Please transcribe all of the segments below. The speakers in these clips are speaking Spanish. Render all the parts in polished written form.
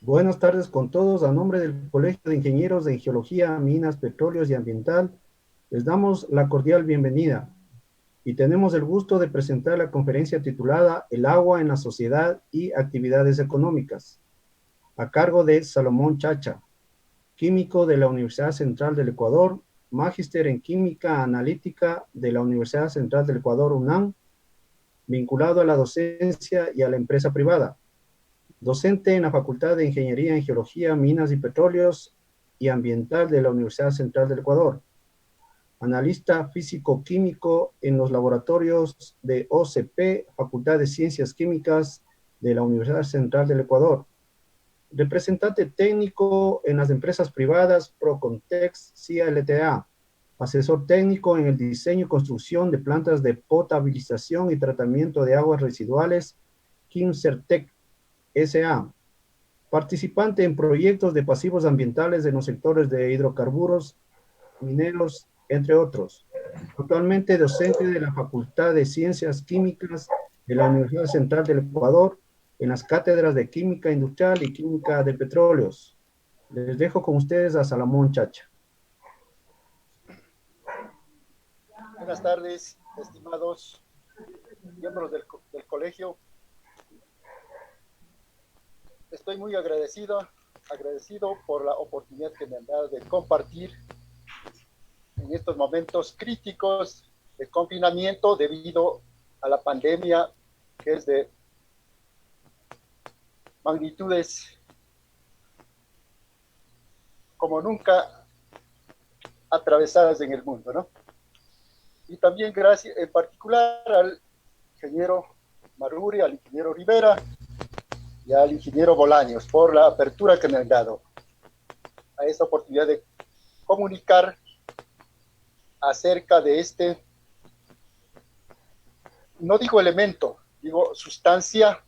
Buenas tardes con todos. A nombre del Colegio de Ingenieros en Geología, Minas, Petróleos y Ambiental, les damos la cordial bienvenida y tenemos el gusto de presentar la conferencia titulada El agua en la sociedad y actividades económicas, a cargo de Salomón Chacha, químico de la Universidad Central del Ecuador, magíster en Química Analítica de la Universidad Central del Ecuador, UNAM, vinculado a la docencia y a la empresa privada. Docente en la Facultad de Ingeniería en Geología, Minas y Petróleos y Ambiental de la Universidad Central del Ecuador. Analista físico-químico en los laboratorios de OCP, Facultad de Ciencias Químicas de la Universidad Central del Ecuador. Representante técnico en las empresas privadas Procontex CLTA. Asesor técnico en el diseño y construcción de plantas de potabilización y tratamiento de aguas residuales Quimsertec SA. Participante en proyectos de pasivos ambientales en los sectores de hidrocarburos, mineros, entre otros. Actualmente docente de la Facultad de Ciencias Químicas de la Universidad Central del Ecuador en las cátedras de Química Industrial y Química de Petróleos. Les dejo con ustedes a Salomón Chacha. Buenas tardes, estimados miembros del colegio. Estoy muy agradecido por la oportunidad que me han dado de compartir en estos momentos críticos de confinamiento debido a la pandemia que es de magnitudes como nunca atravesadas en el mundo, ¿no? Y también gracias en particular al ingeniero Maruri, al ingeniero Rivera y al ingeniero Bolaños por la apertura que me han dado a esta oportunidad de comunicar acerca de este, no digo elemento, digo sustancia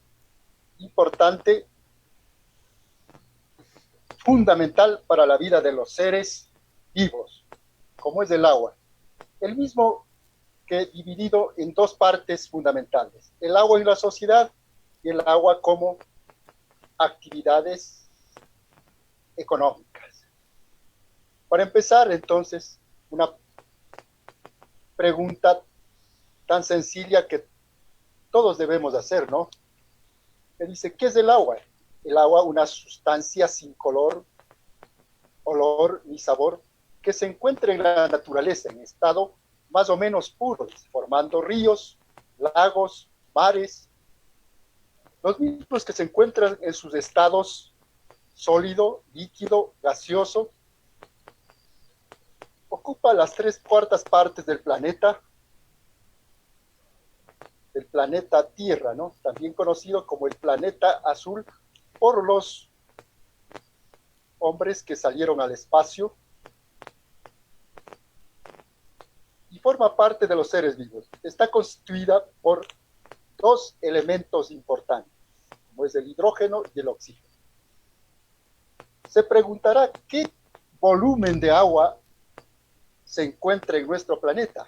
importante, fundamental para la vida de los seres vivos, como es el agua. El mismo que dividido en dos partes fundamentales, el agua en la sociedad y el agua como actividades económicas. Para empezar, entonces, una pregunta tan sencilla que todos debemos hacer, ¿no? Que dice, ¿qué es el agua? El agua, una sustancia sin color, olor ni sabor, que se encuentra en la naturaleza en estado más o menos puro, formando ríos, lagos, mares, los mismos que se encuentran en sus estados sólido, líquido, gaseoso, ocupa las 3/4 partes del planeta Tierra, ¿no? También conocido como el planeta azul por los hombres que salieron al espacio y forma parte de los seres vivos. Está constituida por dos elementos importantes, como es el hidrógeno y el oxígeno. Se preguntará qué volumen de agua se encuentra en nuestro planeta.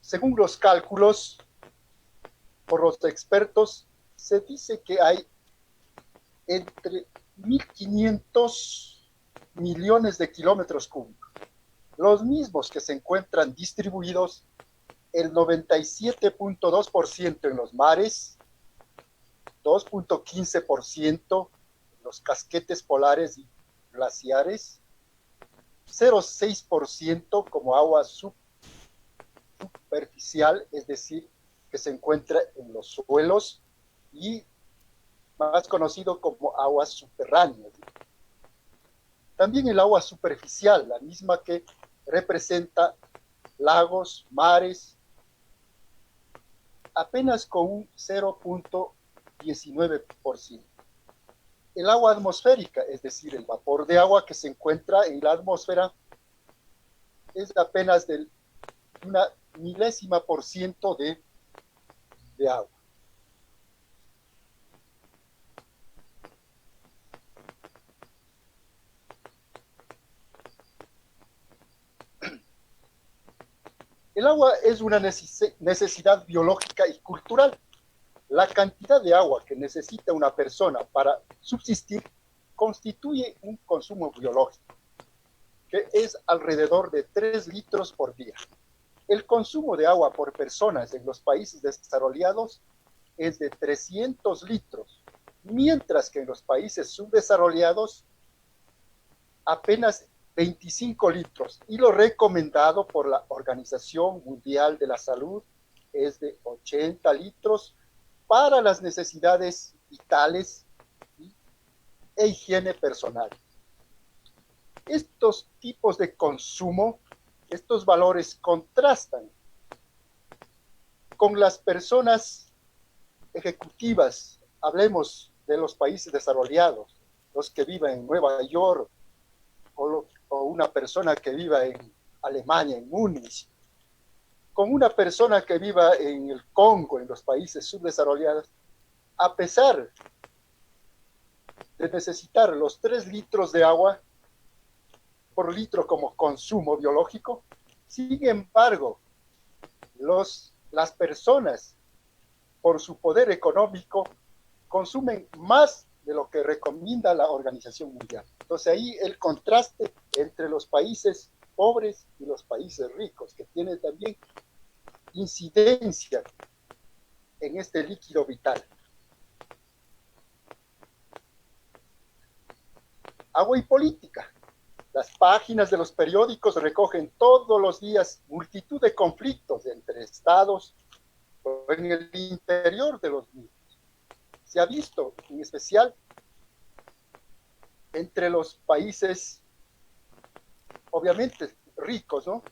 Según los cálculos por los expertos, se dice que hay entre 1.500 millones de kilómetros cúbicos, los mismos que se encuentran distribuidos el 97.2% en los mares, 2.15% en los casquetes polares y glaciares, 0.6% como agua superficial, es decir, que se encuentra en los suelos y más conocido como aguas subterráneas. También el agua superficial, la misma que representa lagos, mares, apenas con un 0.19%. El agua atmosférica, es decir, el vapor de agua que se encuentra en la atmósfera, es apenas de una milésima% de agua. El agua es una necesidad biológica y cultural. La cantidad de agua que necesita una persona para subsistir constituye un consumo biológico, que es alrededor de 3 litros por día. El consumo de agua por personas en los países desarrollados es de 300 litros, mientras que en los países subdesarrollados apenas 25 litros. Y lo recomendado por la Organización Mundial de la Salud es de 80 litros para las necesidades vitales e higiene personal. Estos tipos de consumo, estos valores contrastan con las personas ejecutivas, hablemos de los países desarrollados, los que viven en Nueva York o una persona que viva en Alemania, en Múnich, con una persona que viva en el Congo, en los países subdesarrollados, a pesar de necesitar los 3 litros de agua por litro como consumo biológico, sin embargo, las personas, por su poder económico, consumen más de lo que recomienda la Organización Mundial. Entonces ahí el contraste entre los países pobres y los países ricos, que tiene también incidencia en este líquido vital. Agua y política. Las páginas de los periódicos recogen todos los días multitud de conflictos entre estados o en el interior de los mismos. Se ha visto, en especial, entre los países, obviamente, ricos, ¿no?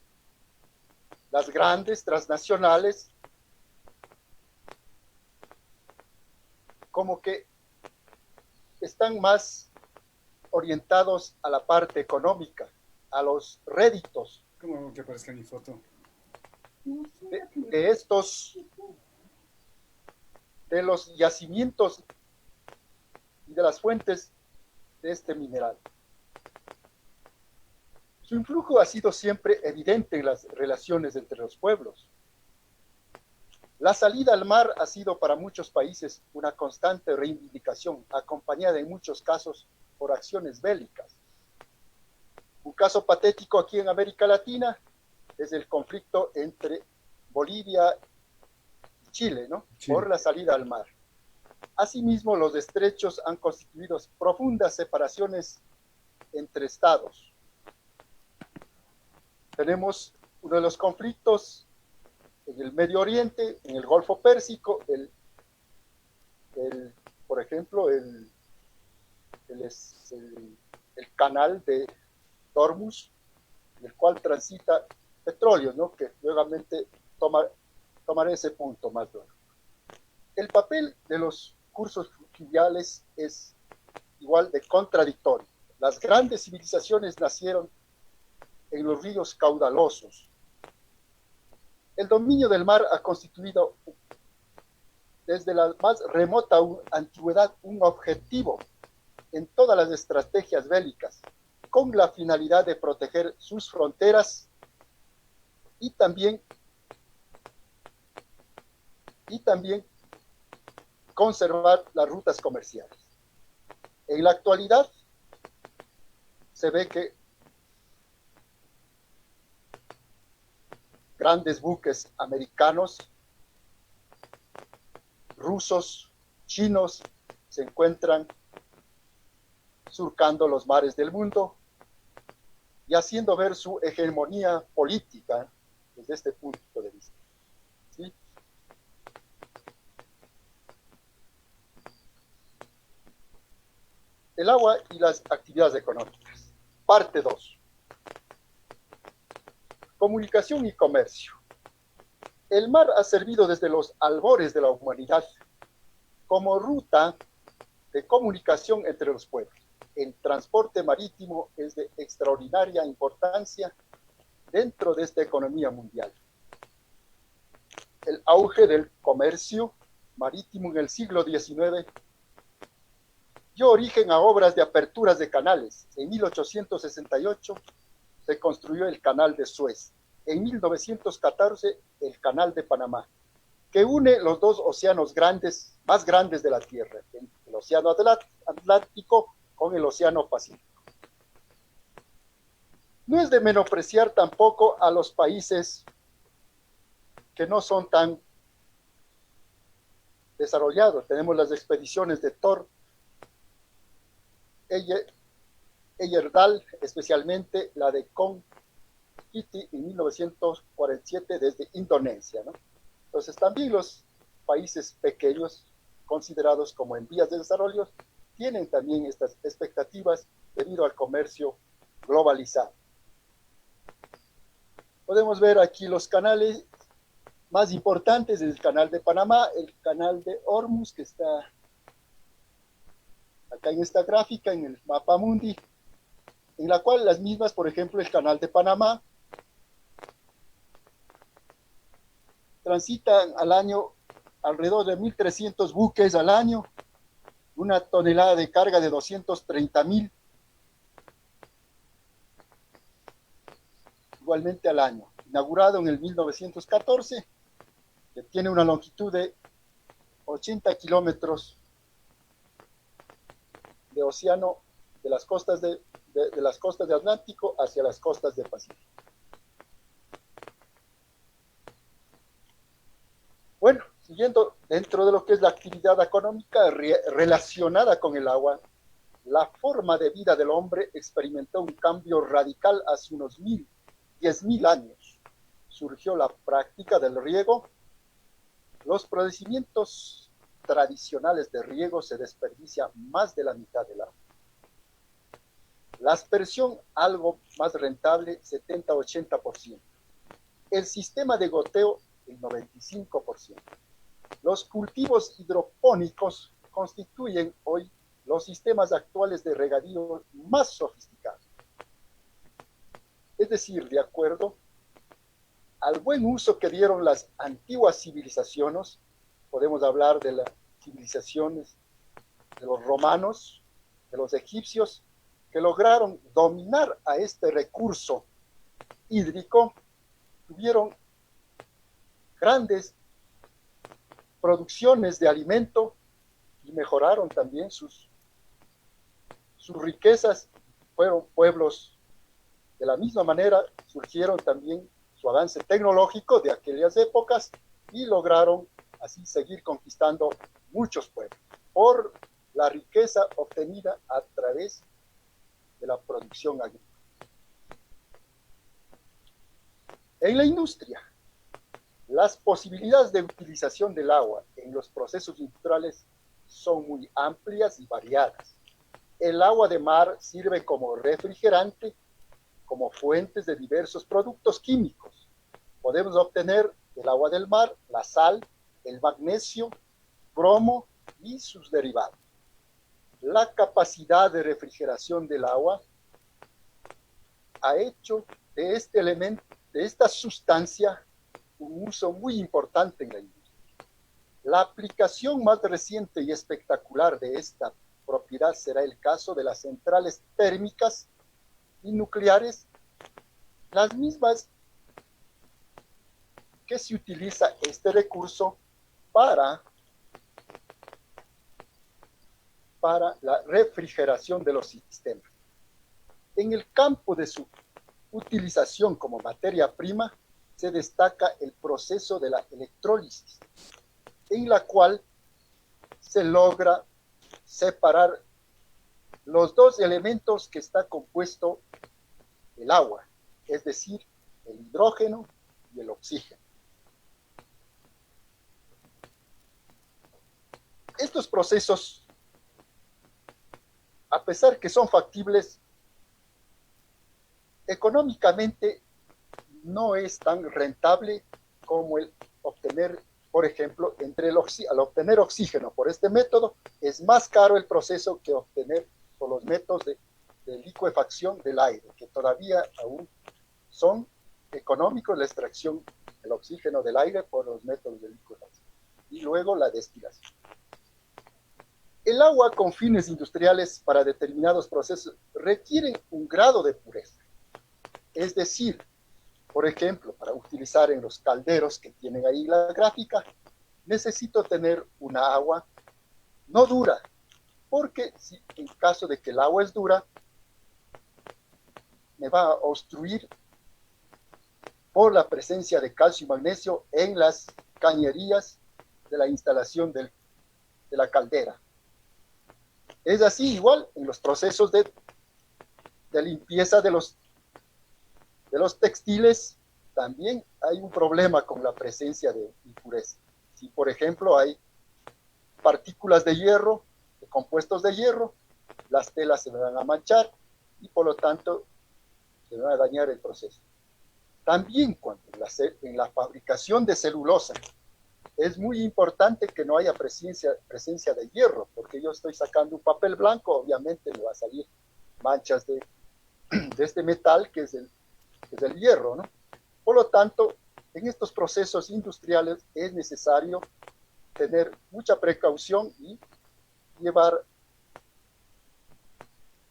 Las grandes transnacionales, como que están más orientados a la parte económica, a los réditos. ¿Cómo que aparezca mi foto? De estos, de los yacimientos y de las fuentes de este mineral. Su influjo ha sido siempre evidente en las relaciones entre los pueblos. La salida al mar ha sido para muchos países una constante reivindicación, acompañada en muchos casos por acciones bélicas. Un caso patético aquí en América Latina es el conflicto entre Bolivia y Chile, ¿no? Sí. Por la salida al mar. Asimismo, los estrechos han constituido profundas separaciones entre estados. Tenemos uno de los conflictos en el Medio Oriente, en el Golfo Pérsico, por ejemplo, el canal de Hormuz, en el cual transita petróleo, ¿no? Que nuevamente tomaré ese punto más luego. El papel de los cursos fluviales es igual de contradictorio. Las grandes civilizaciones nacieron en los ríos caudalosos. El dominio del mar ha constituido desde la más remota antigüedad un objetivo en todas las estrategias bélicas, con la finalidad de proteger sus fronteras y también conservar las rutas comerciales. En la actualidad se ve que grandes buques americanos, rusos, chinos, se encuentran surcando los mares del mundo y haciendo ver su hegemonía política desde este punto de vista. ¿Sí? El agua y las actividades económicas. Parte 2. Comunicación y comercio. El mar ha servido desde los albores de la humanidad como ruta de comunicación entre los pueblos. El transporte marítimo es de extraordinaria importancia dentro de esta economía mundial. El auge del comercio marítimo en el siglo XIX dio origen a obras de aperturas de canales. En 1868 se construyó el Canal de Suez. En 1914, el Canal de Panamá. que une los dos océanos grandes, más grandes de la Tierra, el océano Atlántico con el océano Pacífico. No es de menospreciar tampoco a los países que no son tan desarrollados. Tenemos las expediciones de Thor, Heyerdahl, especialmente la de Kong Kitty en 1947 desde Indonesia, ¿no? Entonces también los países pequeños, considerados como en vías de desarrollo, tienen también estas expectativas debido al comercio globalizado. Podemos ver aquí los canales más importantes: el canal de Panamá, el canal de Hormuz, que está acá en esta gráfica, en el mapa mundi, en la cual las mismas, por ejemplo, el canal de Panamá, transitan al año alrededor de 1.300 buques al año, una tonelada de carga de 230.000 igualmente al año. Inaugurado en el 1914, que tiene una longitud de 80 kilómetros de océano de las costas de las costas del Atlántico hacia las costas del Pacífico. Bueno, siguiendo dentro de lo que es la actividad económica relacionada con el agua, la forma de vida del hombre experimentó un cambio radical hace unos 10.000 años. Surgió la práctica del riego. Los procedimientos tradicionales de riego se desperdicia más de la mitad del agua. La aspersión, algo más rentable, 70-80%. El sistema de goteo, el 95%. Los cultivos hidropónicos constituyen hoy los sistemas actuales de regadío más sofisticados. Es decir, de acuerdo al buen uso que dieron las antiguas civilizaciones, podemos hablar de las civilizaciones de los romanos, de los egipcios, que lograron dominar a este recurso hídrico, tuvieron grandes producciones de alimento y mejoraron también sus riquezas. Fueron pueblos de la misma manera, surgieron también su avance tecnológico de aquellas épocas y lograron así seguir conquistando muchos pueblos por la riqueza obtenida a través de la producción agrícola. En la industria, las posibilidades de utilización del agua en los procesos industriales son muy amplias y variadas. El agua de mar sirve como refrigerante, como fuentes de diversos productos químicos. Podemos obtener del agua del mar la sal, el magnesio, bromo y sus derivados. La capacidad de refrigeración del agua ha hecho de este elemento, de esta sustancia, un uso muy importante en la industria. La aplicación más reciente y espectacular de esta propiedad será el caso de las centrales térmicas y nucleares, las mismas que se utiliza este recurso para la refrigeración de los sistemas. En el campo de su utilización como materia prima, se destaca el proceso de la electrólisis, en la cual se logra separar los dos elementos que está compuesto el agua, es decir, el hidrógeno y el oxígeno. Estos procesos, a pesar que son factibles, económicamente no es tan rentable como el obtener, por ejemplo, al obtener oxígeno por este método, es más caro el proceso que obtener por los métodos de licuefacción del aire, que todavía aún son económicos la extracción del oxígeno del aire por los métodos de licuefacción. Y luego la destilación. El agua con fines industriales para determinados procesos requieren un grado de pureza. Es decir, por ejemplo, para utilizar en los calderos que tienen ahí la gráfica, necesito tener una agua no dura, porque si en caso de que el agua es dura, me va a obstruir por la presencia de calcio y magnesio en las cañerías de la instalación de la caldera. Es así igual en los procesos de limpieza de los textiles, también hay un problema con la presencia de impurezas. Si, por ejemplo, hay partículas de hierro, de compuestos de hierro, las telas se van a manchar y por lo tanto se va a dañar el proceso. También cuando en la fabricación de celulosa es muy importante que no haya presencia de hierro, porque yo estoy sacando un papel blanco, obviamente me va a salir manchas de este metal que es el hierro, ¿no? Por lo tanto, en estos procesos industriales es necesario tener mucha precaución y llevar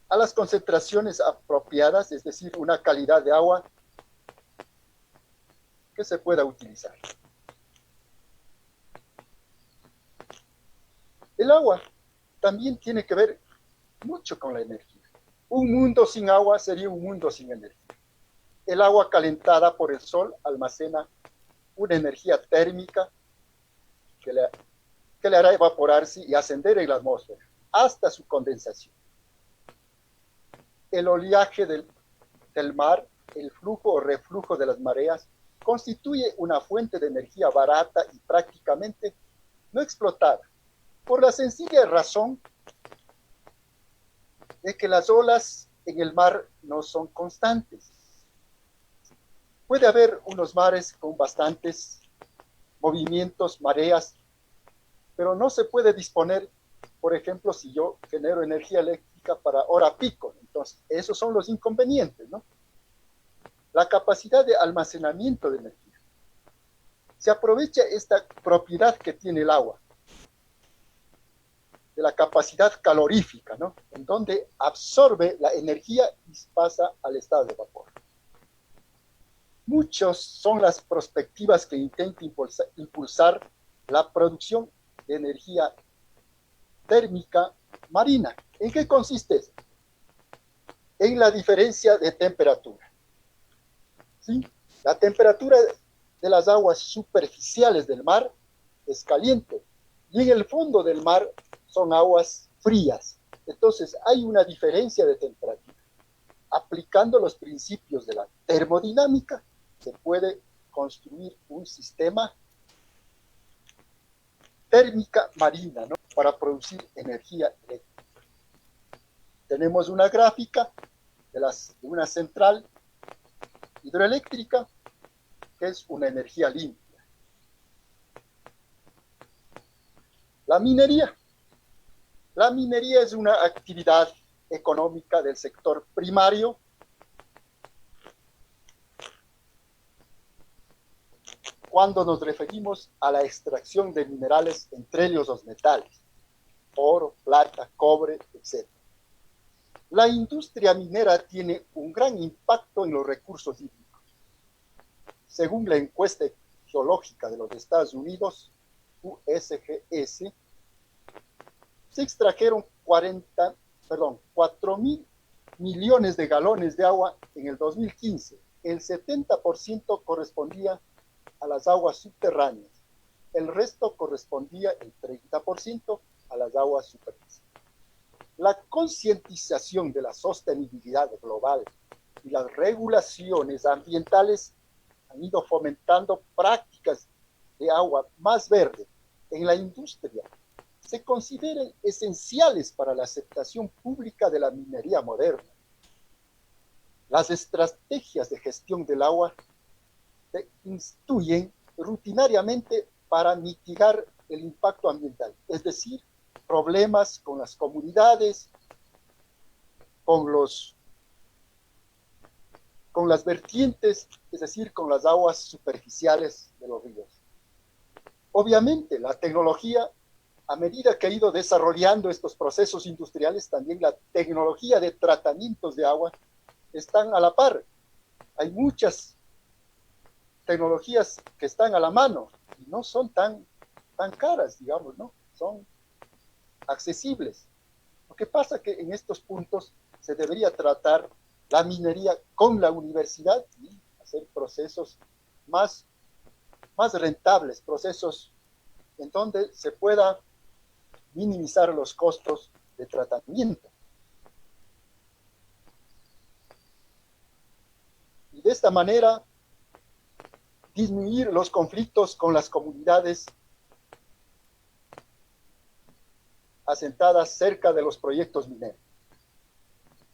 a las concentraciones apropiadas, es decir, una calidad de agua que se pueda utilizar. El agua también tiene que ver mucho con la energía. Un mundo sin agua sería un mundo sin energía. El agua calentada por el sol almacena una energía térmica que le hará evaporarse y ascender en la atmósfera hasta su condensación. El oleaje del mar, el flujo o reflujo de las mareas, constituye una fuente de energía barata y prácticamente no explotada, por la sencilla razón de que las olas en el mar no son constantes. Puede haber unos mares con bastantes movimientos, mareas, pero no se puede disponer, por ejemplo, si yo genero energía eléctrica para hora pico. Entonces, esos son los inconvenientes, ¿no? La capacidad de almacenamiento de energía. Se aprovecha esta propiedad que tiene el agua, de la capacidad calorífica, ¿no? En donde absorbe la energía y pasa al estado de vapor. Muchas son las perspectivas que intentan impulsar la producción de energía térmica marina. ¿En qué consiste eso? En la diferencia de temperatura. ¿Sí? La temperatura de las aguas superficiales del mar es caliente y en el fondo del mar son aguas frías. Entonces hay una diferencia de temperatura. Aplicando los principios de la termodinámica, se puede construir un sistema térmica marina, ¿no? Para producir energía eléctrica. Tenemos una gráfica de una central hidroeléctrica que es una energía limpia. La minería. La minería es una actividad económica del sector primario cuando nos referimos a la extracción de minerales, entre ellos los metales, oro, plata, cobre, etc. La industria minera tiene un gran impacto en los recursos hídricos. Según la encuesta geológica de los Estados Unidos, USGS, se extrajeron 4.000 millones de galones de agua en el 2015. El 70% correspondía a las aguas subterráneas. El resto correspondía el 30% a las aguas superficiales. La concientización de la sostenibilidad global y las regulaciones ambientales han ido fomentando prácticas de agua más verde en la industria. Se consideran esenciales para la aceptación pública de la minería moderna. Las estrategias de gestión del agua se instituyen rutinariamente para mitigar el impacto ambiental, es decir, problemas con las comunidades, con las vertientes, es decir, con las aguas superficiales de los ríos. Obviamente, la tecnología, a medida que ha ido desarrollando estos procesos industriales, también la tecnología de tratamientos de agua están a la par. Hay muchas tecnologías que están a la mano y no son tan tan caras, digamos, ¿no? Son accesibles. Lo que pasa es que en estos puntos se debería tratar la minería con la universidad y hacer procesos más, más rentables, procesos en donde se pueda minimizar los costos de tratamiento. Y de esta manera disminuir los conflictos con las comunidades asentadas cerca de los proyectos mineros.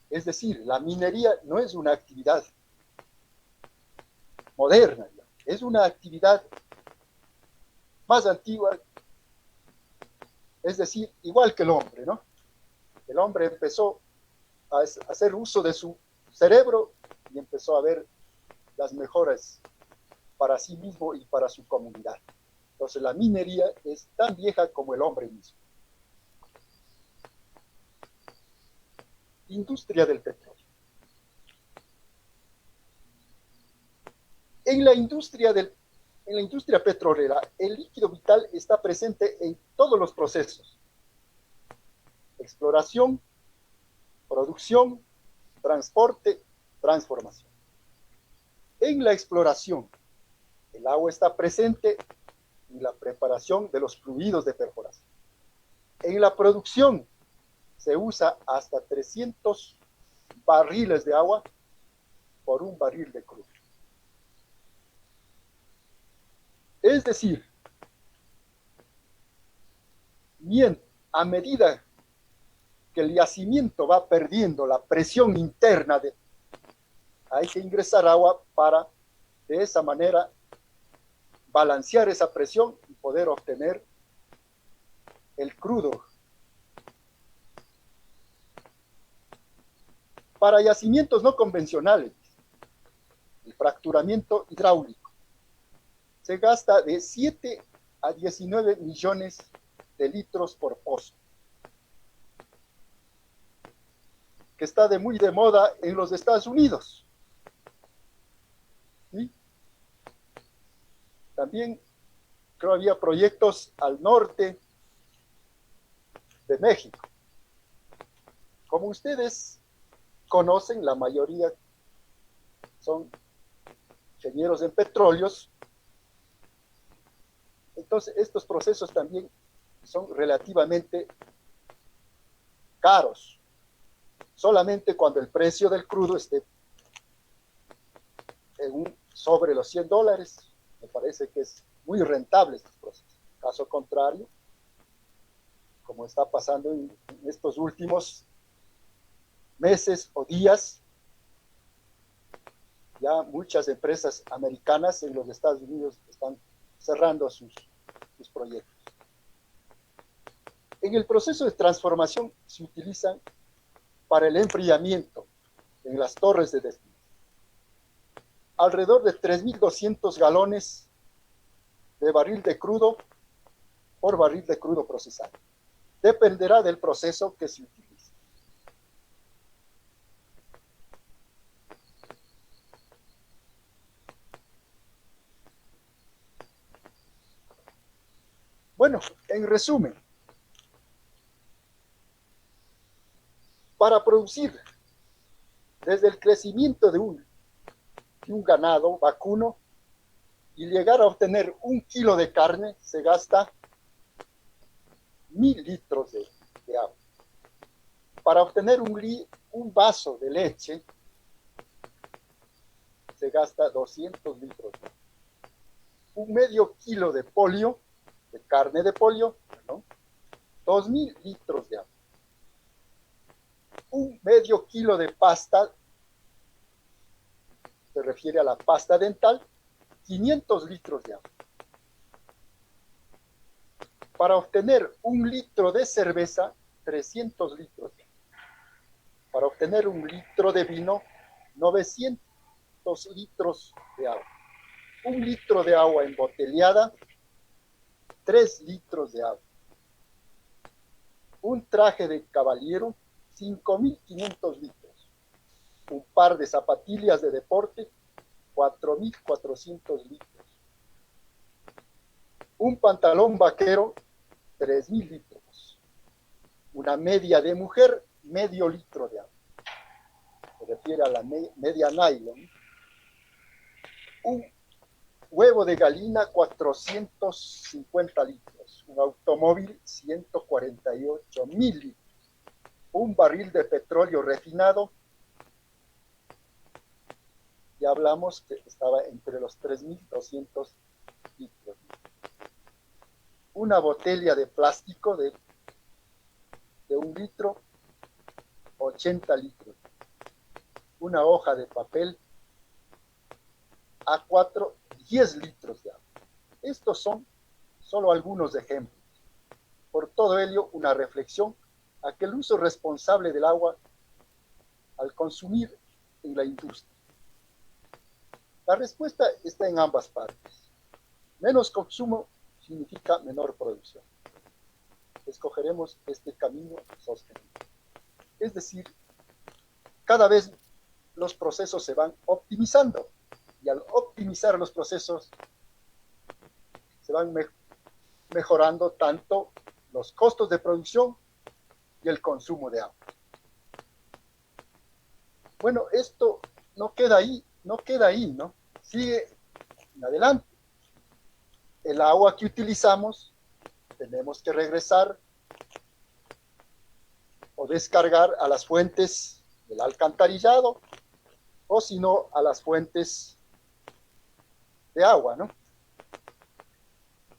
Es decir, la minería no es una actividad moderna, es una actividad más antigua, es decir, igual que el hombre, ¿no? El hombre empezó a hacer uso de su cerebro y empezó a ver las mejoras para sí mismo y para su comunidad. Entonces la minería es tan vieja como el hombre mismo. Industria del petróleo. En la industria petrolera, el líquido vital está presente en todos los procesos: exploración, producción, transporte, transformación. En la exploración, el agua está presente en la preparación de los fluidos de perforación. En la producción, se usa hasta 300 barriles de agua por un barril de crudo. Es decir, a medida que el yacimiento va perdiendo la presión interna, hay que ingresar agua para de esa manera balancear esa presión y poder obtener el crudo. Para yacimientos no convencionales, el fracturamiento hidráulico se gasta de 7 a 19 millones de litros por pozo, que está muy de moda en los Estados Unidos. ¿Sí? También creo había proyectos al norte de México. Como ustedes conocen, la mayoría son ingenieros en petróleos. Entonces, estos procesos también son relativamente caros. Solamente cuando el precio del crudo esté sobre los $100, me parece que es muy rentable estos procesos. Caso contrario, como está pasando en estos últimos meses o días, ya muchas empresas americanas en los Estados Unidos están cerrando sus proyectos. En el proceso de transformación se utilizan para el enfriamiento en las torres de desvío alrededor de 3.200 galones de barril de crudo por barril de crudo procesado. Dependerá del proceso que se utilice. Bueno, en resumen, para producir desde el crecimiento de un ganado vacuno y llegar a obtener 1 kilo de carne, se gasta 1.000 litros de agua. Para obtener un vaso de leche, se gasta 200 litros de agua. Un medio kilo de pollo, de carne de pollo, ¿no? 2.000 litros de agua. Un medio kilo de pasta, se refiere a la pasta dental, 500 litros de agua. Para obtener 1 litro de cerveza, 300 litros de agua. Para obtener 1 litro de vino, 900 litros de agua. 1 litro de agua embotellada, 3 litros de agua. Un traje de caballero, 5.500 litros. Un par de zapatillas de deporte, 4.400 litros. Un pantalón vaquero, 3.000 litros. Una media de mujer, medio litro de agua. Se refiere a la media nylon. Un huevo de gallina, 450 litros. Un automóvil, 148.000 litros. Un barril de petróleo refinado, ya hablamos que estaba entre los 3.200 litros. Una botella de plástico de 1 litro, 80 litros. Una hoja de papel A4, 10 litros de agua. Estos son solo algunos ejemplos. Por todo ello, una reflexión a que el uso responsable del agua al consumir en la industria. La respuesta está en ambas partes. Menos consumo significa menor producción. Escogeremos este camino sostenible. Es decir, cada vez los procesos se van optimizando y al optimizar los procesos se van mejorando tanto los costos de producción y el consumo de agua. Bueno, esto no queda ahí, ¿no? Sigue en adelante. El agua que utilizamos tenemos que regresar o descargar a las fuentes del alcantarillado o si no a las fuentes de agua, ¿no?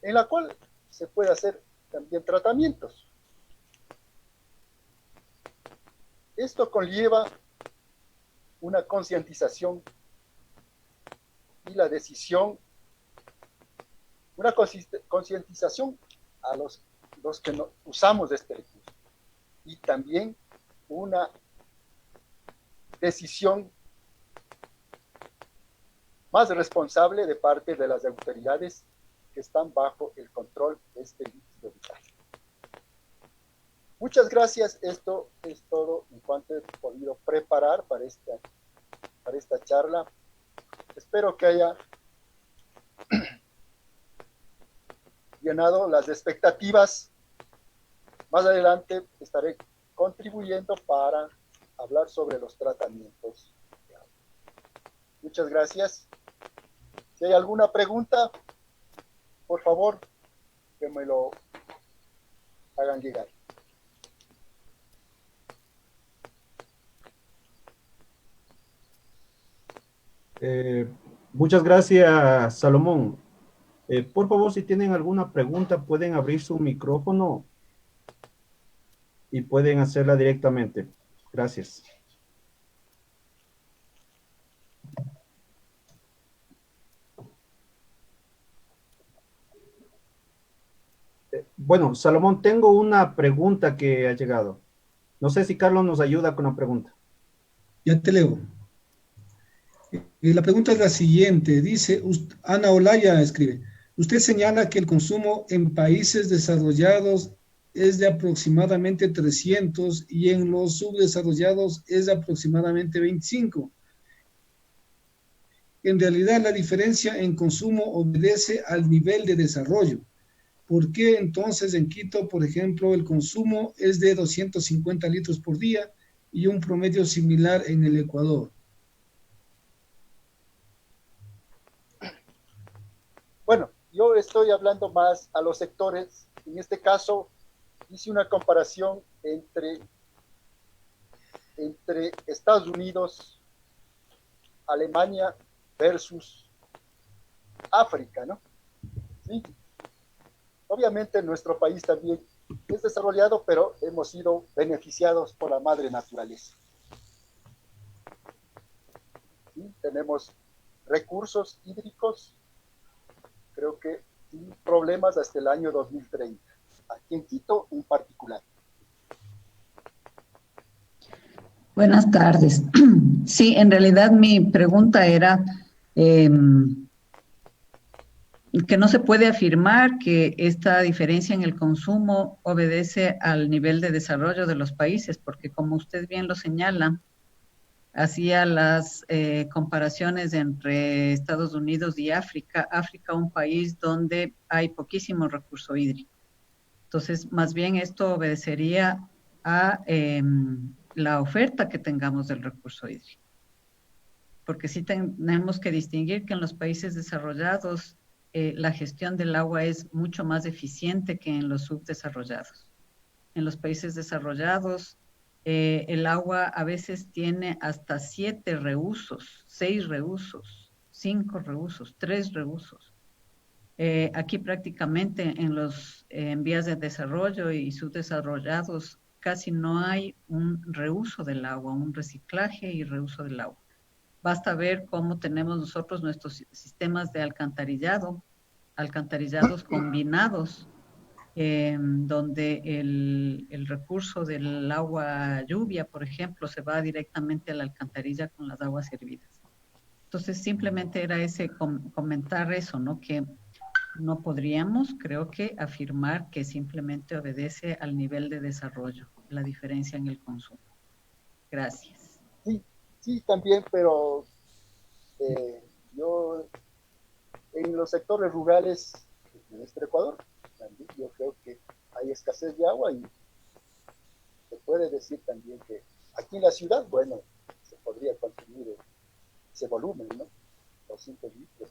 En la cual se puede hacer también tratamientos. Esto conlleva una concientización y la decisión, una concientización a los que no usamos de este recurso y también una decisión más responsable de parte de las autoridades que están bajo el control de este líquido vital. Muchas gracias. Esto es todo en cuanto he podido preparar para esta charla. Espero que haya llenado las expectativas. Más adelante estaré contribuyendo para hablar sobre los tratamientos. Muchas gracias. Si hay alguna pregunta, por favor, que me lo hagan llegar. Muchas gracias, Salomón. Por favor, si tienen alguna pregunta, pueden abrir su micrófono y pueden hacerla directamente. Gracias. Bueno, Salomón, tengo una pregunta que ha llegado. No sé si Carlos nos ayuda con la pregunta. Ya te leo. La pregunta es la siguiente. Dice, Ana Olaya escribe, usted señala que el consumo en países desarrollados es de aproximadamente 300 y en los subdesarrollados es de aproximadamente 25. En realidad, la diferencia en consumo obedece al nivel de desarrollo. ¿Por qué entonces en Quito, por ejemplo, el consumo es de 250 litros por día y un promedio similar en el Ecuador? Bueno, yo estoy hablando más a los sectores. En este caso, hice una comparación entre Estados Unidos, Alemania versus África, ¿no? ¿Sí? Obviamente nuestro país también es desarrollado, pero hemos sido beneficiados por la madre naturaleza. ¿Sí? Tenemos recursos hídricos, creo que sin problemas hasta el año 2030, aquí en Quito en particular. Buenas tardes. Sí, en realidad mi pregunta era que no se puede afirmar que esta diferencia en el consumo obedece al nivel de desarrollo de los países, porque como usted bien lo señala, hacía las comparaciones entre Estados Unidos y África. África, un país donde hay poquísimo recurso hídrico. Entonces, más bien esto obedecería a la oferta que tengamos del recurso hídrico. Porque sí tenemos que distinguir que en los países desarrollados la gestión del agua es mucho más eficiente que en los subdesarrollados. En los países desarrollados, el agua a veces tiene hasta 7 reusos, 6 reusos, 5 reusos, 3 reusos. Aquí prácticamente en vías de desarrollo y subdesarrollados casi no hay un reuso del agua, un reciclaje y reuso del agua. Basta ver cómo tenemos nosotros nuestros sistemas de alcantarillados combinados, donde el recurso del agua lluvia, por ejemplo, se va directamente a la alcantarilla con las aguas hervidas. Entonces, simplemente era ese comentar eso, ¿no? Que no podríamos, creo que, afirmar que simplemente obedece al nivel de desarrollo, la diferencia en el consumo. Gracias. Sí, sí, también, pero yo en los sectores rurales de nuestro Ecuador, también yo creo que hay escasez de agua y se puede decir también que aquí en la ciudad, bueno, se podría consumir ese volumen, ¿no? 200 litros,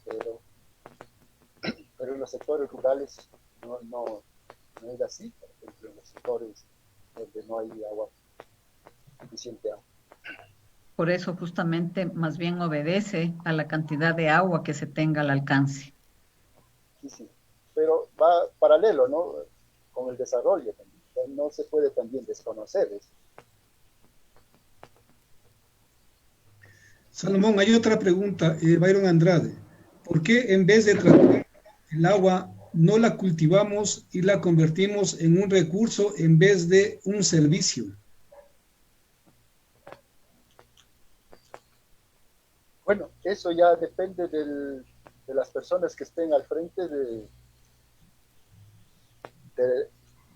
pero en los sectores rurales no es así, por ejemplo, en los sectores donde no hay agua, suficiente agua. Por eso justamente más bien obedece a la cantidad de agua que se tenga al alcance. Sí, sí, pero va paralelo, ¿no? Con el desarrollo también. No se puede también desconocer eso. Salomón, hay otra pregunta, Byron Andrade. ¿Por qué en vez de tratar el agua no la cultivamos y la convertimos en un recurso en vez de un servicio? Bueno, eso ya depende de las personas que estén al frente de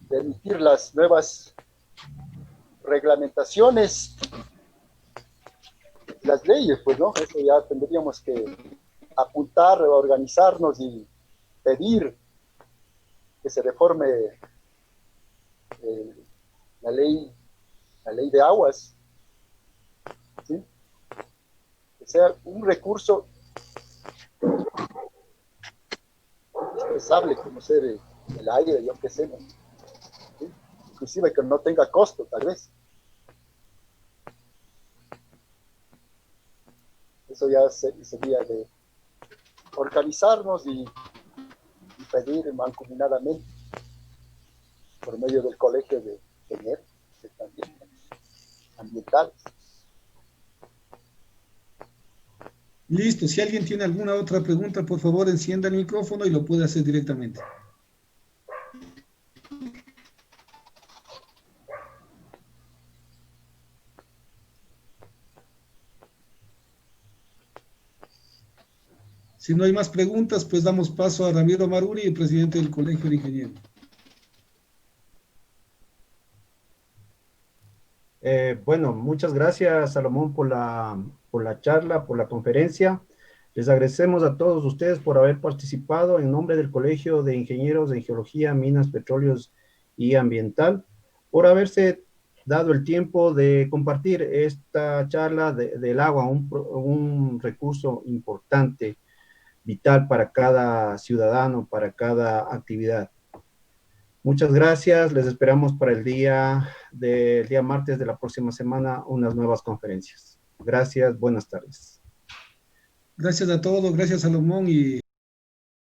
emitir las nuevas reglamentaciones, las leyes, pues, ¿no? Eso ya tendríamos que apuntar, organizarnos y pedir que se reforme la ley de aguas, ¿sí? Que sea un recurso indispensable como ser el aire, yo qué sé, ¿no? ¿Sí? Inclusive que no tenga costo, tal vez. Eso ya sería de organizarnos y pedir mancomunadamente por medio del colegio de ingenieros también ambientales. Listo, si alguien tiene alguna otra pregunta, por favor encienda el micrófono y lo puede hacer directamente. Si no hay más preguntas, pues damos paso a Ramiro Maruri, el presidente del Colegio de Ingenieros. Bueno, muchas gracias, Salomón, por la charla, por la conferencia. Les agradecemos a todos ustedes por haber participado en nombre del Colegio de Ingenieros de Geología, Minas, Petróleos y Ambiental, por haberse dado el tiempo de compartir esta charla del agua, un recurso importante, vital para cada ciudadano, para cada actividad. Muchas gracias, les esperamos para el día martes de la próxima semana unas nuevas conferencias. Gracias, buenas tardes. Gracias a todos, gracias Salomón y